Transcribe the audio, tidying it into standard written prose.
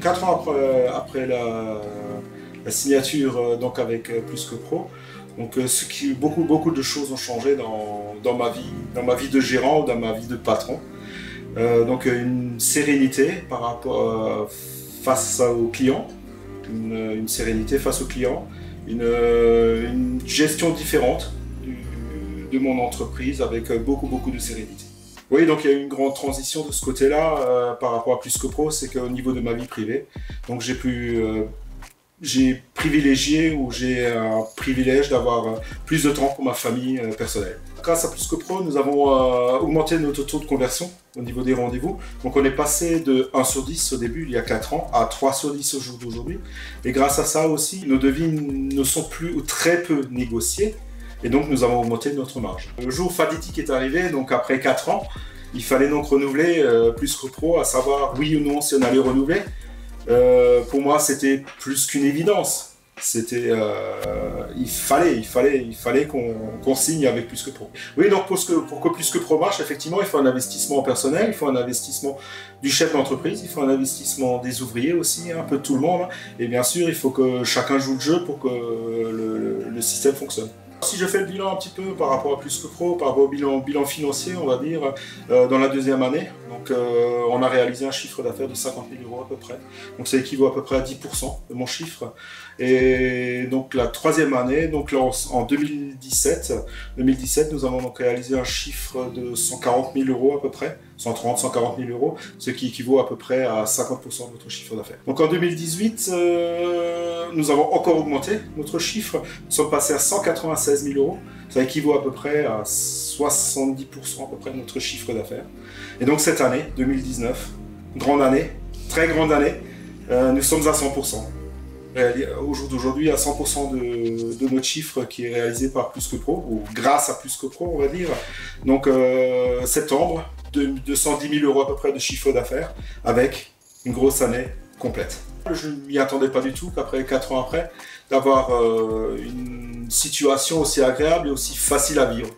4 ans après la signature donc avec Plus que Pro, donc beaucoup de choses ont changé dans ma vie de gérant, dans ma vie de patron. Donc une sérénité par rapport face aux clients, une sérénité face aux clients, une gestion différente de mon entreprise avec beaucoup de sérénité. Oui, donc il y a eu une grande transition de ce côté-là par rapport à Plus que Pro, c'est qu'au niveau de ma vie privée, donc j'ai privilégié ou j'ai un privilège d'avoir plus de temps pour ma famille personnelle. Grâce à Plus que Pro, nous avons augmenté notre taux de conversion au niveau des rendez-vous. Donc on est passé de 1 sur 10 au début, il y a 4 ans, à 3 sur 10 au jour d'aujourd'hui. Et grâce à ça aussi, nos devis ne sont plus ou très peu négociés. Et donc nous avons augmenté notre marge. Le jour fatidique est arrivé, donc après 4 ans, il fallait donc renouveler Plus que Pro, à savoir oui ou non si on allait renouveler. Pour moi, c'était plus qu'une évidence. C'était, il fallait qu'on signe avec Plus que Pro. Oui, donc pour que Plus que Pro marche, effectivement, il faut un investissement personnel, il faut un investissement du chef d'entreprise, il faut un investissement des ouvriers aussi, un peu de tout le monde. Et bien sûr, il faut que chacun joue le jeu pour que le système fonctionne. Si je fais le bilan un petit peu par rapport à Plus que Pro, par rapport au bilan financier, on va dire, dans la deuxième année, donc on a réalisé un chiffre d'affaires de 50 000 € à peu près. Donc ça équivaut à peu près à 10% de mon chiffre. Et donc la troisième année, donc là, en 2017, nous avons donc réalisé un chiffre de 140 000 € à peu près, 140 000 €, ce qui équivaut à peu près à 50% de notre chiffre d'affaires. Donc en 2018, nous avons encore augmenté notre chiffre, nous sommes passés à 196 000 €, ça équivaut à peu près à 70% à peu près de notre chiffre d'affaires. Et donc cette année, 2019, grande année, très grande année, nous sommes à 100%. Au jour d'aujourd'hui, à 100% de notre chiffre qui est réalisé par Plus que Pro, ou grâce à Plus que Pro, on va dire. Donc septembre, 210 000 € à peu près de chiffre d'affaires, avec une grosse année complète. Je ne m'y attendais pas du tout qu'après 4 ans après, d'avoir une situation aussi agréable et aussi facile à vivre.